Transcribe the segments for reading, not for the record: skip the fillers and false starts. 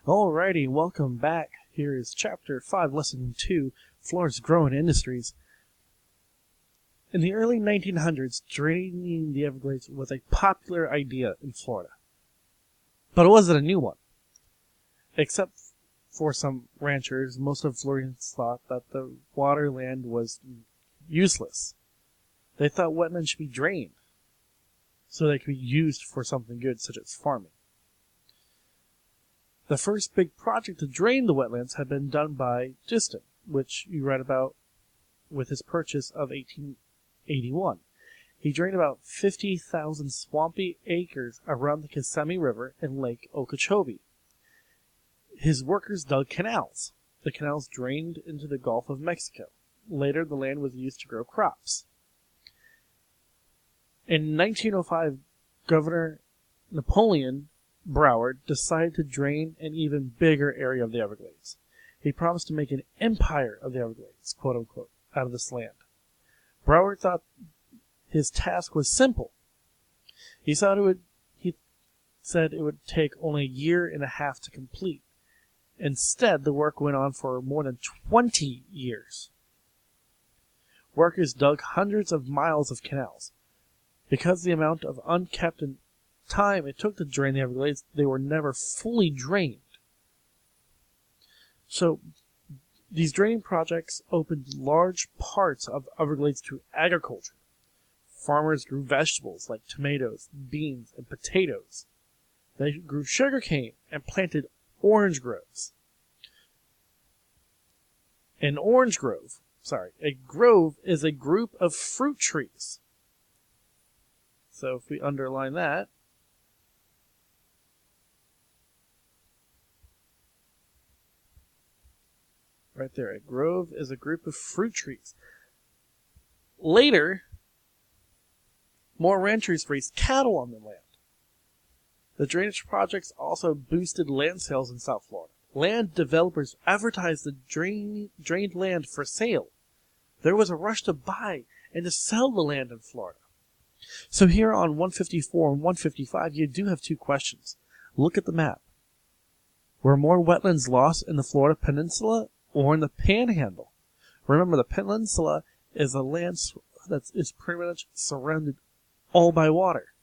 Alrighty, welcome back. Here is Chapter 5, Lesson 2, Florida's Growing Industries. In the early 1900s, draining the Everglades was a popular idea in Florida. But it wasn't a new one. Except for some ranchers, most of Floridians thought that the waterland was useless. They thought wetlands should be drained so they could be used for something good, such as farming. The first big project to drain the wetlands had been done by Diston, which you read about with his purchase of 1881. He drained about 50,000 swampy acres around the Kissimmee River and Lake Okeechobee. His workers dug canals. The canals drained into the Gulf of Mexico. Later, the land was used to grow crops. In 1905, Governor Napoleon Broward decided to drain an even bigger area of the Everglades. He promised to make an empire of the Everglades, quote unquote, out of this land. Broward thought his task was simple. He said it would take only a year and a half to complete. Instead, the work went on for more than 20 years. Workers dug hundreds of miles of canals. Because of the amount of unkept time it took to drain the Everglades, they were never fully drained. So, these draining projects opened large parts of Everglades to agriculture. Farmers grew vegetables like tomatoes, beans, and potatoes. They grew sugarcane and planted orange groves. A grove is a group of fruit trees. So if we underline that, right there, a grove is a group of fruit trees. Later, more ranchers raised cattle on the land. The drainage projects also boosted land sales in South Florida. Land developers advertised the drained land for sale. There was a rush to buy and to sell the land in Florida. So here on 154 and 155, you do have two questions. Look at the map. Were more wetlands lost in the Florida Peninsula or in the Panhandle? Remember, the Peninsula is a land that is pretty much surrounded all by water,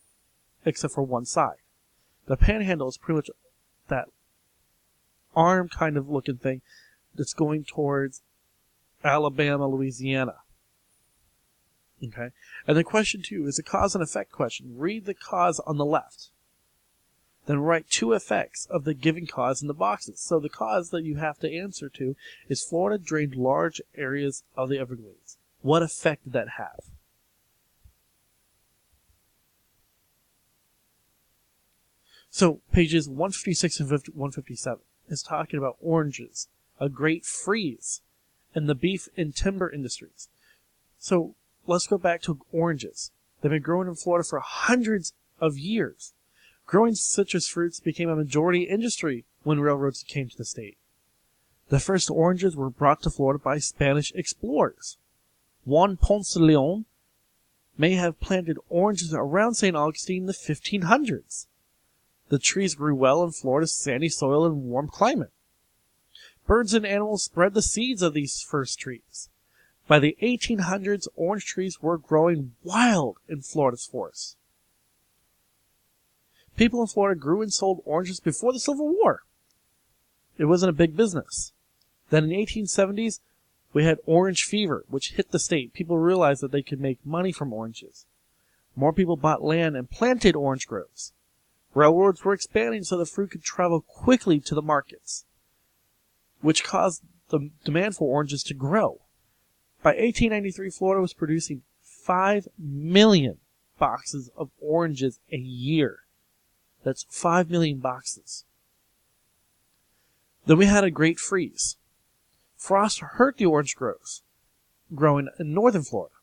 except for one side. The Panhandle is pretty much that arm kind of looking thing that's going towards Alabama, Louisiana. Okay? And the question 2 is a cause and effect question. Read the cause on the left. Then write 2 effects of the given cause in the boxes. So the cause that you have to answer to is Florida drained large areas of the Everglades. What effect did that have? So pages 156 and 157 is talking about oranges, a great freeze, and the beef and timber industries. So let's go back to oranges. They've been growing in Florida for hundreds of years. Growing citrus fruits became a majority industry when railroads came to the state. The first oranges were brought to Florida by Spanish explorers. Juan Ponce de Leon may have planted oranges around St. Augustine in the 1500s. The trees grew well in Florida's sandy soil and warm climate. Birds and animals spread the seeds of these first trees. By the 1800s, orange trees were growing wild in Florida's forests. People in Florida grew and sold oranges before the Civil War. It wasn't a big business. Then in the 1870s, we had orange fever, which hit the state. People realized that they could make money from oranges. More people bought land and planted orange groves. Railroads were expanding so the fruit could travel quickly to the markets, which caused the demand for oranges to grow. By 1893, Florida was producing 5 million boxes of oranges a year. That's 5 million boxes. Then we had a great freeze. Frost hurt the orange groves growing in northern Florida.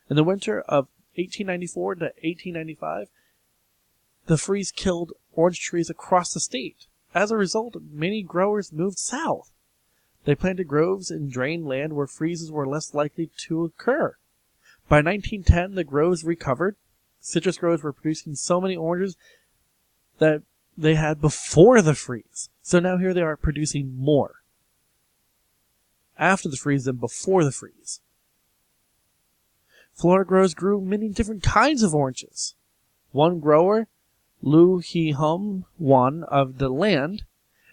In the winter of 1894 to 1895, the freeze killed orange trees across the state. As a result, many growers moved south. They planted groves in drained land where freezes were less likely to occur. By 1910, the groves recovered. Citrus groves were producing so many oranges that they had before the freeze. So now here they are producing more after the freeze than before the freeze. Florida growers grew many different kinds of oranges. One grower, Liu He-hum Wan of the land,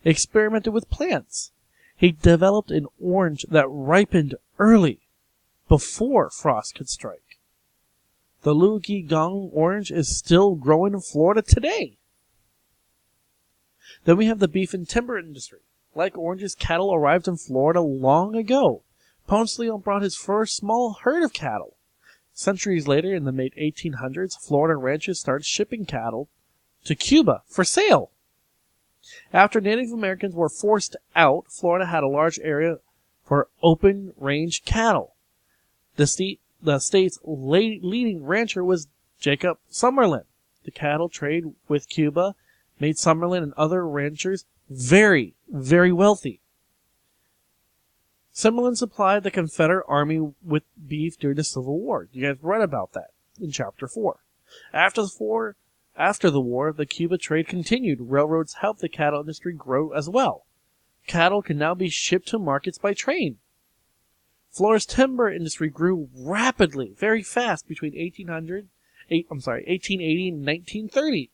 experimented with plants. He developed an orange that ripened early, before frost could strike. The Liu Gong orange is still growing in Florida today. Then we have the beef and timber industry. Like oranges, cattle arrived in Florida long ago. Ponce Leon brought his first small herd of cattle. Centuries later, in the mid 1800s, Florida ranchers started shipping cattle to Cuba for sale. After Native Americans were forced out, Florida had a large area for open-range cattle. The state's leading rancher was Jacob Summerlin. The cattle trade with Cuba made Summerlin and other ranchers very, very wealthy. Summerlin supplied the Confederate Army with beef during the Civil War. You guys read about that in Chapter 4. After the war, the Cuba trade continued. Railroads helped the cattle industry grow as well. Cattle can now be shipped to markets by train. Florida's timber industry grew rapidly, very fast between 1880 and 1930.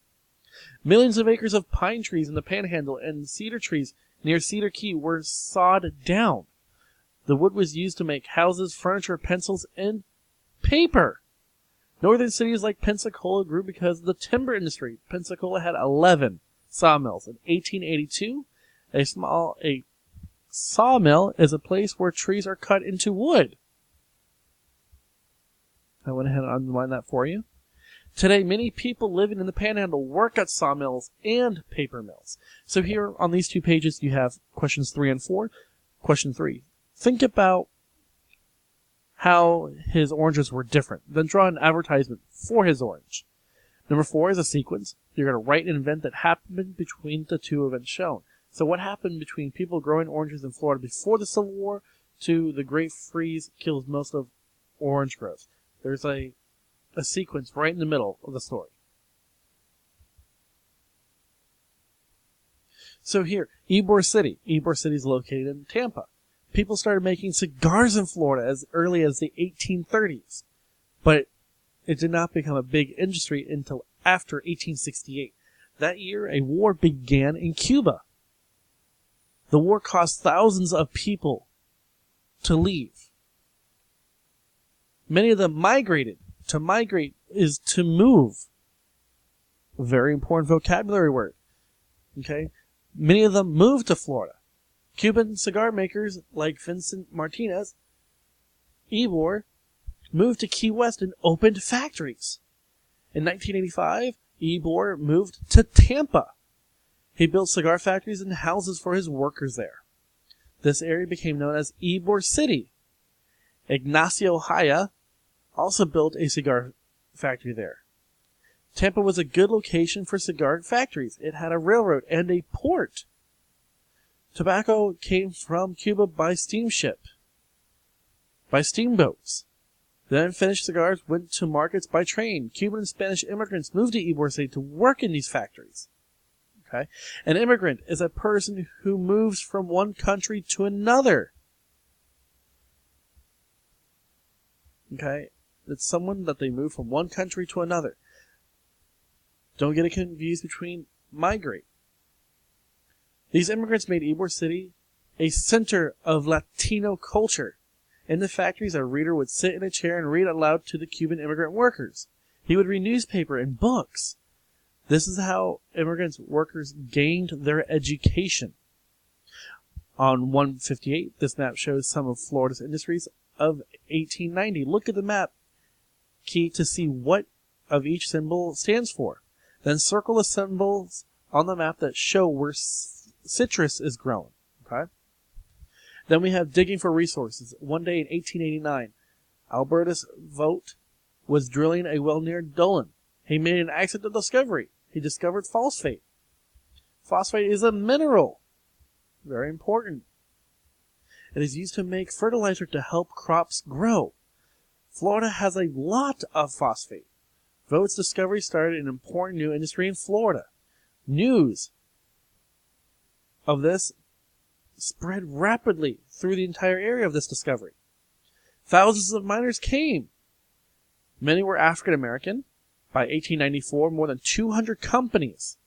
Millions of acres of pine trees in the Panhandle and cedar trees near Cedar Key were sawed down. The wood was used to make houses, furniture, pencils, and paper. Northern cities like Pensacola grew because of the timber industry. Pensacola had 11 sawmills. In 1882, a sawmill is a place where trees are cut into wood. I went ahead and underlined that for you. Today, many people living in the Panhandle work at sawmills and paper mills. So here on these 2 pages, you have questions 3 and 4. Question 3. Think about how his oranges were different. Then draw an advertisement for his orange. Number 4 is a sequence. You're going to write an event that happened between the 2 events shown. So what happened between people growing oranges in Florida before the Civil War to the Great Freeze kills most of orange growth? There's a sequence right in the middle of the story. So here, Ybor City. Ybor City is located in Tampa. People started making cigars in Florida as early as the 1830s, but it did not become a big industry until after 1868. That year, a war began in Cuba. The war caused thousands of people to leave. Many of them migrated. To migrate is to move. A very important vocabulary word. Okay? Many of them moved to Florida. Cuban cigar makers like Vincent Martinez, Ybor, moved to Key West and opened factories. In 1985, Ybor moved to Tampa. He built cigar factories and houses for his workers there. This area became known as Ybor City. Ignacio Haya also built a cigar factory there. Tampa was a good location for cigar factories. It had a railroad and a port. Tobacco came from Cuba by steamboats. Then finished cigars went to markets by train. Cuban and Spanish immigrants moved to Ybor City to work in these factories. Okay? An immigrant is a person who moves from one country to another. Okay? It's someone that they move from one country to another. Don't get it confused between migrate. These immigrants made Ybor City a center of Latino culture. In the factories, a reader would sit in a chair and read aloud to the Cuban immigrant workers. He would read newspaper and books. This is how immigrant workers gained their education. On 158, this map shows some of Florida's industries of 1890. Look at the map key to see what of each symbol stands for. Then circle the symbols on the map that show where citrus is grown. Okay? Then we have digging for resources. One day in 1889, Albertus Vogt was drilling a well near Dolan. He made an accidental discovery. He discovered phosphate. Phosphate is a mineral. Very important. It is used to make fertilizer to help crops grow. Florida has a lot of phosphate. Vogt's discovery started an important new industry in Florida. News of this spread rapidly through the entire area of this discovery. Thousands of miners came. Many were African American. By 1894, more than 200 companies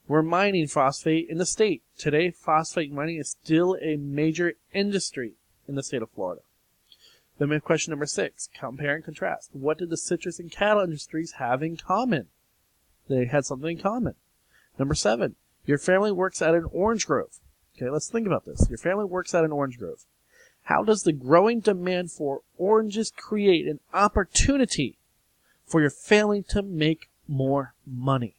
were mining phosphate in the state. Today, phosphate mining is still a major industry in the state of Florida. Then we have question number 6. Compare and contrast. What did the citrus and cattle industries have in common? They had something in common. Number 7. Your family works at an orange grove. Okay, let's think about this. Your family works at an orange grove. How does the growing demand for oranges create an opportunity for your family to make more money?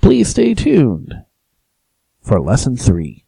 Please stay tuned for lesson 3.